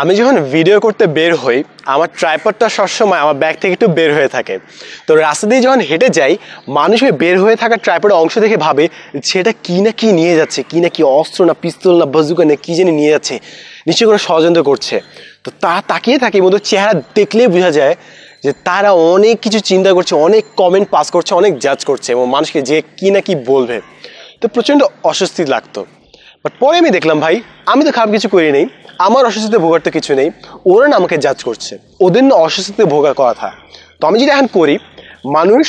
আমি যখন ভিডিও করতে বের হই আমার ট্রাইপডটা সবসময় আমার ব্যাগ থেকে একটু বের হয়ে থাকে। তো রাস্তা দিয়ে যখন হেঁটে যাই মানুষ ওই বের হয়ে থাকা ট্রাইপডের অংশ দেখে ভাবে সেটা কি না কি নিয়ে যাচ্ছে, কি না কি অস্ত্র না পিস্তল না বাজুকা না কি জানি নিয়ে যাচ্ছে, নিশ্চয়ই কোনো ষড়যন্ত্র করছে। তো তাকিয়ে থাকে মতো চেহারা দেখলেই বোঝা যায় যে তারা অনেক কিছু চিন্তা করছে, অনেক কমেন্ট পাস করছে, অনেক জাজ করছে এবং মানুষকে যে কি না কি বলবে। তো প্রচণ্ড অস্বস্তি লাগতো। বাট পরে আমি দেখলাম ভাই আমি তো খারাপ কিছু করি নেই, আমার অস্বস্তিতে ভোগার তো কিছু নেই, ওরা না আমাকে জাজ করছে, ওদের না অস্বস্তিতে ভোগার কথা। তো আমি যদি এখন করি মানুষ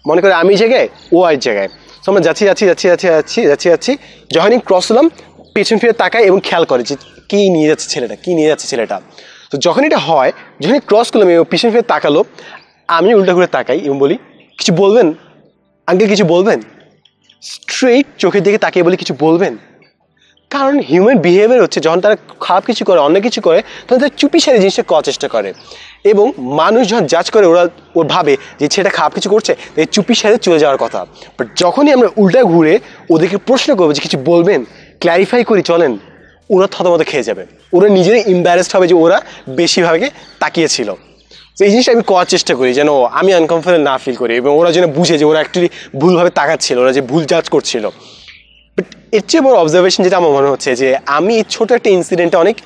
মনে করে আমি জায়গায় ও আর জায়গায়, তো আমরা যাচ্ছি যাচ্ছি যাচ্ছি যাচ্ছি যাচ্ছি যাচ্ছি যাচ্ছি যখনই ক্রস হলাম পেছন ফিরে তাকাই এবং খেয়াল করে যে কী নিয়ে যাচ্ছে ছেলেটা, কী নিয়ে যাচ্ছে ছেলেটা। তো যখন এটা হয়, যখনই ক্রস করলাম এবং পিছন ফিরে তাকালো আমি উল্টা ঘুরে তাকাই এবং বলি কিছু বলবেন আঙ্কেল, কিছু বলবেন? স্ট্রেইট চোখের দিকে তাকিয়ে বলি কিছু বলবেন। কারণ হিউম্যান বিহেভিয়ার হচ্ছে যখন তারা খারাপ কিছু করে, অন্য কিছু করে, তখন তারা চুপি সারি জিনিসটা করার চেষ্টা করে এবং মানুষ যখন জাজ করে ওর ভাবে যে সেটা খারাপ কিছু করছে তাই চুপি সারি চলে যাওয়ার কথা। বাট যখনই আমরা উল্টা ঘুরে ওদেরকে প্রশ্ন করবো যে কিছু বলবেন, ক্ল্যারিফাই করি চলেন, ওরা থতমত খেয়ে যাবে, ওরা নিজেরাই ইম্বারেসড হবে যে ওরা বেশিরভাগে তাকিয়েছিল। তো এই জিনিসটা আমি করার চেষ্টা করি যেন আমি আনকমফোর্টেবল না ফিল করি এবং ওরা যেন বুঝে যে ওরা অ্যাকচুয়ালি ভুলভাবে তাকাচ্ছিল, ওরা যে ভুল জাজ করছিল। বাট এর চেয়ে বড় অবজারভেশন যেটা আমার মনে হচ্ছে যে আমি এই ছোটো একটা ইনসিডেন্টে অনেক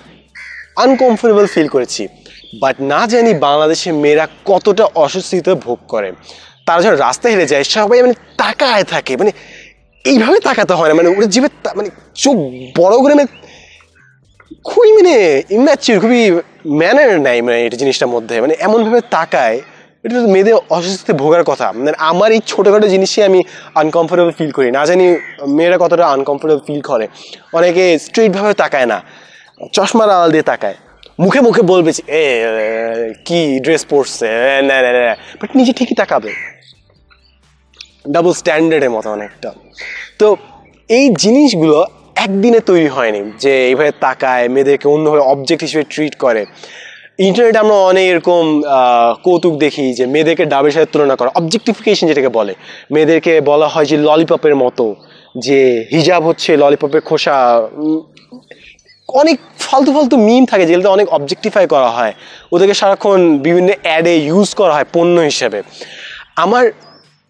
আনকমফোর্টেবল ফিল করেছি। বাট না জানি বাংলাদেশের মেয়েরা কতটা অস্বস্তিতে ভোগ করে। তারা যখন রাস্তায় হেরে যায় সবাই মানে তাকায় থাকে, মানে এইভাবে তাকাতে হয় না, মানে ওরা জীবে মানে চোখ বড় করে খুবই ইম্যাচিউর, খুবই ম্যানার নাই মানে এটা জিনিসটার মধ্যে, মানে এমনভাবে তাকায়। এটা তো মেয়েদের অস্বস্তিতে ভোগার কথা। মানে আমার এই ছোটোখাটো জিনিসই আমি আনকমফোর্টেবল ফিল করি, না জানি মেয়েরা কতটা আনকমফোর্টেবল ফিল করে। অনেকে স্ট্রেইটভাবে তাকায় না, চশমার আড়াল দিয়ে তাকায়, মুখে মুখে বলবে এ কি ড্রেস পরছে, বাট নিজে ঠিকই তাকাবে, ডাবল স্ট্যান্ডার্ডের মতো অনেকটা। তো এই জিনিসগুলো একদিনে তৈরি হয়নি যে এইভাবে তাকায়, মেয়েদেরকে অন্যভাবে অবজেক্ট হিসেবে ট্রিট করে। ইন্টারনেটে আমরা অনেক এরকম কৌতুক দেখি যে মেয়েদেরকে ডাবের সাথে তুলনা করা, অবজেক্টিফিকেশন যেটাকে বলে। মেয়েদেরকে বলা হয় যে ললিপপের মতো, যে হিজাব হচ্ছে ললিপপের খোসা, অনেক ফালতু ফালতু মিম থাকে যেগুলোতে অনেক অবজেক্টিফাই করা হয়, ওদেরকে সারাক্ষণ বিভিন্ন অ্যাডে ইউজ করা হয় পণ্য হিসেবে। আমার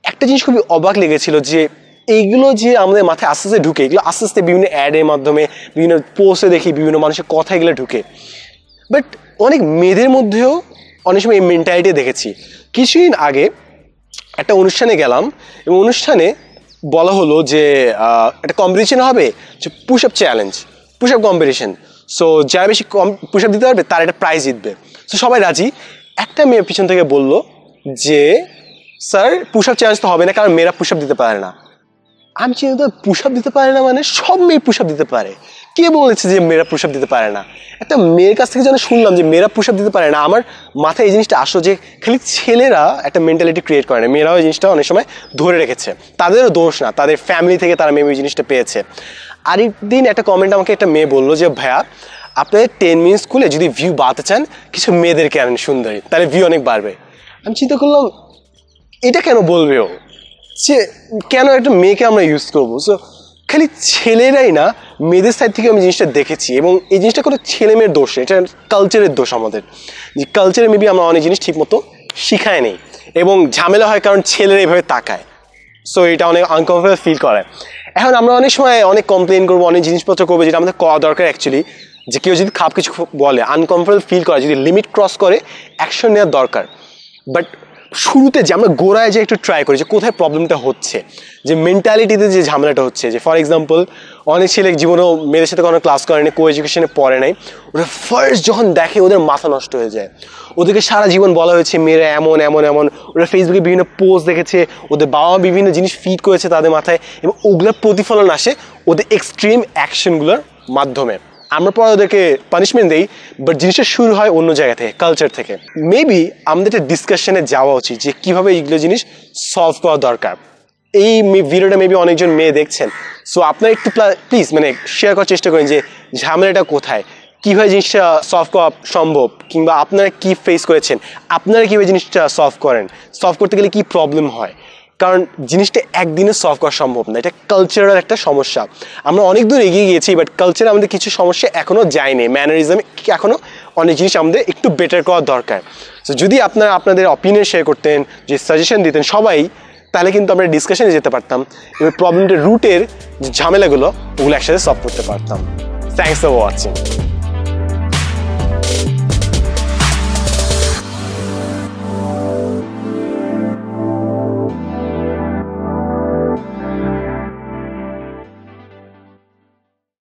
একটা জিনিস খুবই অবাক লেগেছিল যে এইগুলো যে আমাদের মাথায় আস্তে আস্তে ঢুকে, এগুলো আস্তে আস্তে বিভিন্ন অ্যাডের মাধ্যমে, বিভিন্ন পোস্টে দেখি, বিভিন্ন মানুষের কথা এগুলো ঢুকে। বাট অনেক মেয়েদের মধ্যেও অনেক সময় এই মেন্টালিটি দেখেছি। কিছুদিন আগে একটা অনুষ্ঠানে গেলাম এবং অনুষ্ঠানে বলা হলো যে একটা কম্পিটিশন হবে, যে push up challenge, push up competition. So যারা বেশি পুশ আপ দিতে পারবে তার একটা প্রাইজ জিতবে। সো সবাই রাজি। একটা মেয়ে পিছন থেকে বলল যে স্যার পুশ আপ চ্যালেঞ্জ তো হবে না, কারণ মেয়েরা পুশ আপ দিতে পারে না। আমি চিন্তা পুশ আপ দিতে পারে না মানে সব মেয়ে পুশ আপ দিতে পারে, কে বলেছে যে মেয়েরা পুশ আপ দিতে পারে না? একটা মেয়ের কাছ থেকে যখন শুনলাম যে মেয়েরা পুশ আপ দিতে পারে না, আমার মাথায় এই জিনিসটা আসলো যে খালি ছেলেরা একটা মেন্টালিটি ক্রিয়েট করে না, মেয়েরাও এই জিনিসটা অনেক সময় ধরে রেখেছে। তাদেরও দোষ না, তাদের ফ্যামিলি থেকে তারা মেয়ে ওই জিনিসটা পেয়েছে। আরেকদিন একটা কমেন্ট আমাকে একটা মেয়ে বললো যে ভাইয়া আপনাদের 10 মিনিট স্কুলে যদি ভিউ বাড়াতে চান কিছু মেয়েদেরকে আনেন সুন্দরী, তাহলে ভিউ অনেক বাড়বে। আমি চিন্তা করলাম এটা কেন বলবে ও, যে কেন একটা মেয়েকে আমরা ইউজ করবো? সো খালি ছেলেরাই না, মেয়েদের সাইড থেকে আমি জিনিসটা দেখেছি এবং এই জিনিসটা কোনো ছেলে মেয়ের দোষ, এটা কালচারের দোষ আমাদের, যে কালচারে মেবি আমরা অনেক জিনিস ঠিক মতো শিখায় নেই এবং ঝামেলা হয় কারণ ছেলেরা এইভাবে তাকায়। সো এটা অনেক আনকমফোর্টেবল ফিল করে। এখন আমরা অনেক সময় অনেক কমপ্লেন করবো, অনেক জিনিসপত্র করবো যেটা আমাদের করা দরকার অ্যাকচুয়ালি, যে কেউ যদি খারাপ কিছু বলে, আনকমফোর্টেবল ফিল করে, যদি লিমিট ক্রস করে অ্যাকশন নেওয়ার দরকার। বাট শুরুতে যে আমরা গোড়ায় যে একটু ট্রাই করি যে কোথায় প্রবলেমটা হচ্ছে, যে মেন্টালিটিতে যে ঝামেলাটা হচ্ছে, যে ফর এক্সাম্পল অনেক ছেলে জীবনেও মেয়েদের সাথে কোনো ক্লাস করেনি, কো এডুকেশনে পড়ে নাই, ওরা ফার্স্ট যখন দেখে ওদের মাথা নষ্ট হয়ে যায়। ওদেরকে সারা জীবন বলা হয়েছে মেয়েরা এমন এমন এমন, ওরা ফেসবুকে বিভিন্ন পোস্ট দেখেছে, ওদের বাবা মা বিভিন্ন জিনিস ফিড করেছে তাদের মাথায় এবং ওগুলোর প্রতিফলন আসে ওদের এক্সট্রিম অ্যাকশনগুলোর মাধ্যমে। আমরা পরে ওদেরকে পানিশমেন্ট দিই, বাট জিনিসটা শুরু হয় অন্য জায়গা থেকে, কালচার থেকে। মেবি আমাদের একটা ডিসকাশনে যাওয়া উচিত যে কীভাবে এইগুলো জিনিস সলভ করা দরকার। এই ভিডিওটা মেবি অনেকজন মেয়ে দেখছেন, সো আপনারা একটু প্লিজ শেয়ার করার চেষ্টা করেন যে ঝামেলাটা কোথায়, কীভাবে জিনিসটা সলভ করা সম্ভব, কিংবা আপনারা কী ফেস করেছেন, আপনারা কীভাবে জিনিসটা সলভ করেন, সলভ করতে গেলে কী প্রবলেম হয়। কারণ জিনিসটা একদিনে সলভ করা সম্ভব না, এটা কালচারাল একটা সমস্যা। আমরা অনেক দূর এগিয়ে গিয়েছি, বাট কালচারে আমাদের কিছু সমস্যা এখনও যায়নি, ম্যানারিজম এখনও অনেক জিনিস আমাদের একটু বেটার করা দরকার। তো যদি আপনারা আপনাদের অপিনিয়ন শেয়ার করতেন, যে সাজেশন দিতেন সবাই, তাহলে কিন্তু আমরা ডিসকাশনে যেতে পারতাম, এবার প্রবলেমটার রুটের যে ঝামেলাগুলো ওগুলো একসাথে সলভ করতে পারতাম। Thanks for watching.